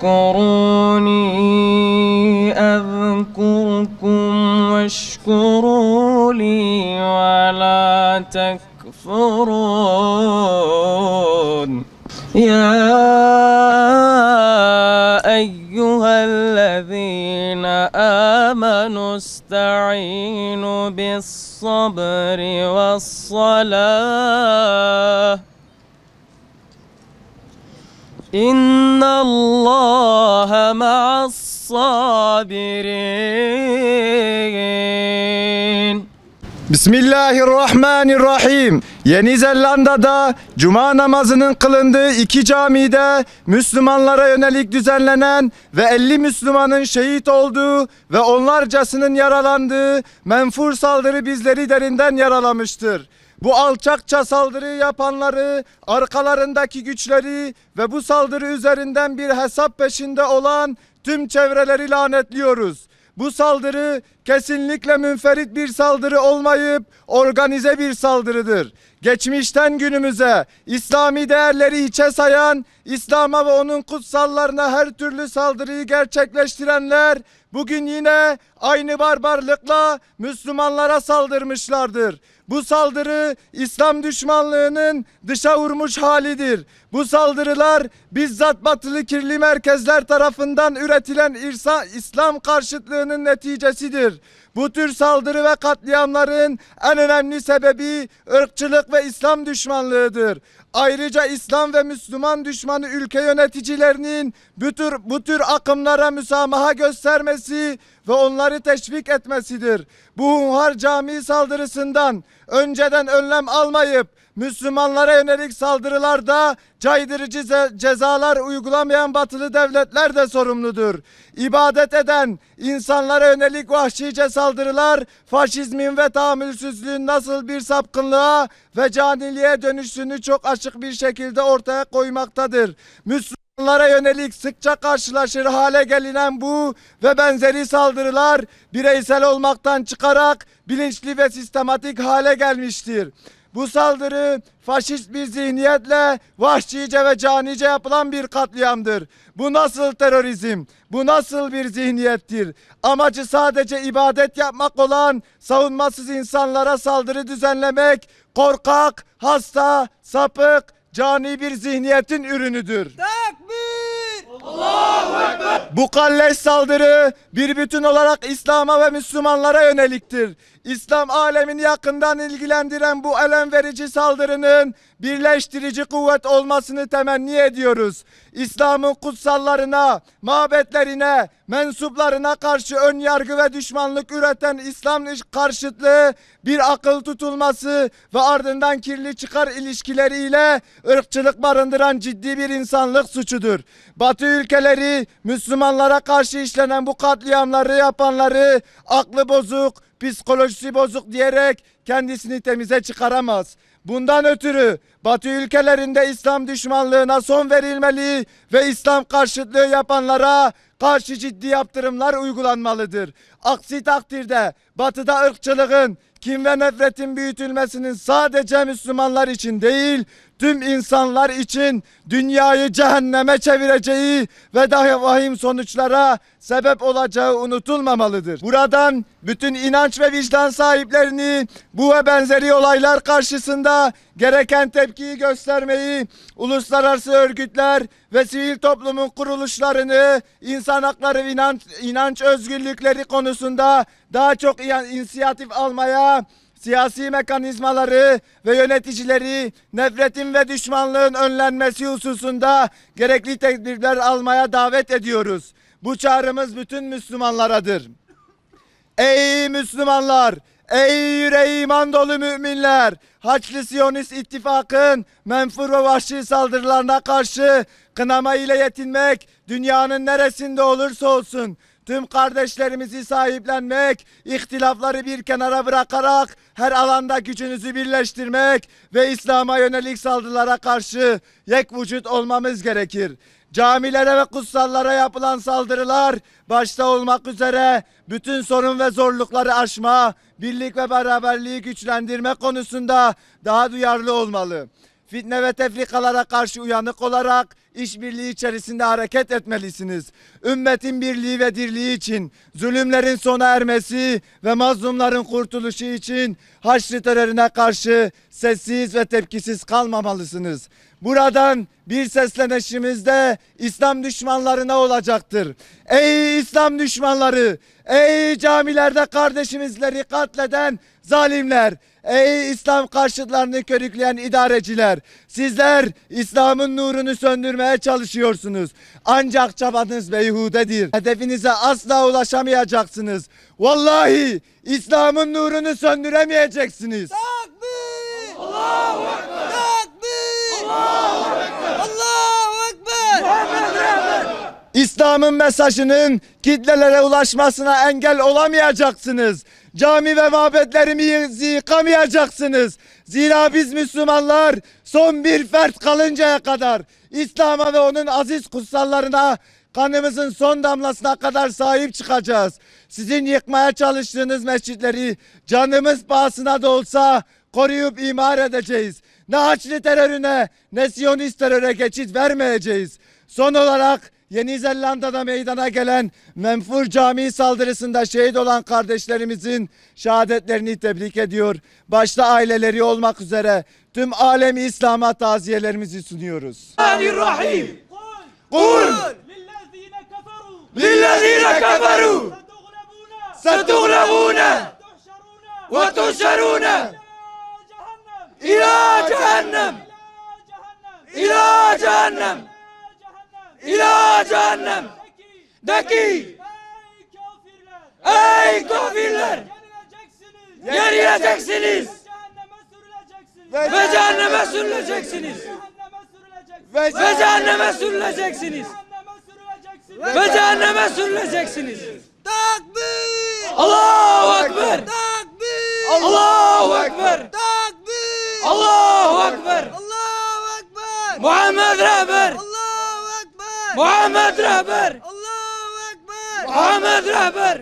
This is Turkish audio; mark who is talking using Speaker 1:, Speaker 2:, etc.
Speaker 1: فاذكروني أذكركم واشكروا لي ولا تكفرون يا أيها الذين آمنوا استعينوا بالصبر والصلاة إن الله مع الصابرين.
Speaker 2: Bismillahirrahmanirrahim. Yeni Zelanda'da Cuma namazının kılındığı iki camide Müslümanlara yönelik düzenlenen ve 50 Müslümanın şehit olduğu ve onlarcasının yaralandığı menfur saldırı bizleri derinden yaralamıştır. Bu alçakça saldırıyı yapanları, arkalarındaki güçleri ve bu saldırı üzerinden bir hesap peşinde olan tüm çevreleri lanetliyoruz. Bu saldırı kesinlikle münferit bir saldırı olmayıp organize bir saldırıdır. Geçmişten günümüze İslami değerleri hiçe sayan, İslam'a ve onun kutsallarına her türlü saldırıyı gerçekleştirenler bugün yine aynı barbarlıkla Müslümanlara saldırmışlardır. Bu saldırı İslam düşmanlığının dışa vurmuş halidir. Bu saldırılar bizzat batılı kirli merkezler tarafından üretilen İslam karşıtlığının neticesidir. Bu tür saldırı ve katliamların en önemli sebebi ırkçılık ve İslam düşmanlığıdır. Ayrıca İslam ve Müslüman düşmanı ülke yöneticilerinin bu tür akımlara müsamaha göstermesi ve onları teşvik etmesidir. Bu hunhar cami saldırısından önceden önlem almayıp Müslümanlara yönelik saldırılarda caydırıcı cezalar uygulamayan batılı devletler de sorumludur. İbadet eden insanlara yönelik vahşice saldırılar faşizmin ve tahammülsüzlüğün nasıl bir sapkınlığa ve caniliğe dönüştüğünü çok açık bir şekilde ortaya koymaktadır. Müslümanlara yönelik sıkça karşılaşır hale gelinen bu ve benzeri saldırılar bireysel olmaktan çıkarak bilinçli ve sistematik hale gelmiştir. Bu saldırı faşist bir zihniyetle vahşice ve canice yapılan bir katliamdır. Bu nasıl terörizm? Bu nasıl bir zihniyettir? Amacı sadece ibadet yapmak olan savunmasız insanlara saldırı düzenlemek, korkak, hasta, sapık, cani bir zihniyetin ürünüdür.
Speaker 3: Tekbir! Allahu Ekber!
Speaker 2: Bu kalleş saldırı bir bütün olarak İslam'a ve Müslümanlara yöneliktir. İslam alemini yakından ilgilendiren bu elem verici saldırının birleştirici kuvvet olmasını temenni ediyoruz. İslam'ın kutsallarına, mabetlerine, mensuplarına karşı ön yargı ve düşmanlık üreten İslam karşıtlığı bir akıl tutulması ve ardından kirli çıkar ilişkileriyle ırkçılık barındıran ciddi bir insanlık suçudur. Batı ülkeleri Müslümanlara karşı işlenen bu katliamları yapanları aklı bozuk, psikolojisi bozuk diyerek kendisini temize çıkaramaz. Bundan ötürü Batı ülkelerinde İslam düşmanlığına son verilmeli ve İslam karşıtlığı yapanlara karşı ciddi yaptırımlar uygulanmalıdır. Aksi takdirde Batı'da ırkçılığın, kin ve nefretin büyütülmesinin sadece Müslümanlar için değil, tüm insanlar için dünyayı cehenneme çevireceği ve daha vahim sonuçlara sebep olacağı unutulmamalıdır. Buradan bütün inanç ve vicdan sahiplerini bu ve benzeri olaylar karşısında gereken tepkiyi göstermeyi, uluslararası örgütler ve sivil toplumun kuruluşlarını insan hakları ve inanç özgürlükleri konusunda daha çok inisiyatif almaya, siyasi mekanizmaları ve yöneticileri nefretin ve düşmanlığın önlenmesi hususunda gerekli tedbirler almaya davet ediyoruz. Bu çağrımız bütün Müslümanlaradır. Ey Müslümanlar! Ey yüreği iman dolu müminler! Haçlı Siyonist İttifak'ın menfur ve vahşi saldırılarına karşı kınama ile yetinmek dünyanın neresinde olursa olsun Tüm kardeşlerimizi sahiplenmek, ihtilafları bir kenara bırakarak her alanda gücünüzü birleştirmek ve İslam'a yönelik saldırılara karşı yek vücut olmamız gerekir. Camilere ve kutsallara yapılan saldırılar başta olmak üzere bütün sorun ve zorlukları aşma, birlik ve beraberliği güçlendirme konusunda daha duyarlı olmalı. Fitne ve tefrikalara karşı uyanık olarak işbirliği içerisinde hareket etmelisiniz. Ümmetin birliği ve dirliği için, zulümlerin sona ermesi ve mazlumların kurtuluşu için Haçlı terörüne karşı sessiz ve tepkisiz kalmamalısınız. Buradan bir seslenişimiz de İslam düşmanlarına olacaktır. Ey İslam düşmanları, ey camilerde kardeşimizleri katleden zalimler, ey İslam karşıtlarını körükleyen idareciler, sizler İslam'ın nurunu söndürmeye çalışıyorsunuz. Ancak çabanız beyhudedir. Hedefinize asla ulaşamayacaksınız. Vallahi İslam'ın nurunu söndüremeyeceksiniz.
Speaker 3: Takbir! Allahu Ekber! Takbir! Allahu Ekber! Allahu Ekber! Muhammed Rehber!
Speaker 2: İslam'ın mesajının kitlelere ulaşmasına engel olamayacaksınız. Cami ve mabetlerimizi yıkamayacaksınız. Zira biz Müslümanlar son bir fert kalıncaya kadar İslam'a ve onun aziz kutsallarına kanımızın son damlasına kadar sahip çıkacağız. Sizin yıkmaya çalıştığınız mescitleri canımız pahasına da olsa koruyup imar edeceğiz. Ne Haçlı terörüne ne Siyonist teröre geçit vermeyeceğiz. Son olarak Yeni Zelanda'da meydana gelen Menfur Camii saldırısında şehit olan kardeşlerimizin şehadetlerini tebrik ediyor. Başta aileleri olmak üzere tüm alemi İslam'a taziyelerimizi sunuyoruz.
Speaker 3: Rahim. Kul lillezine keferu setughlebune ve tuhşerune ila cehennem ila cehennem ila cehennem de ki ey kafirler yenileceksiniz ve cehenneme sürüleceksiniz ve cehenneme sürüleceksiniz ve cehenneme sürüleceksiniz. Takbir! Allahu Ekber! Takbir! Allahu Ekber! Takbir! Allahu Ekber! Allahu Ekber! Muhammed Rehber! Allahu Ekber! Muhammed Rehber! Allahu Ekber! Muhammed Rehber!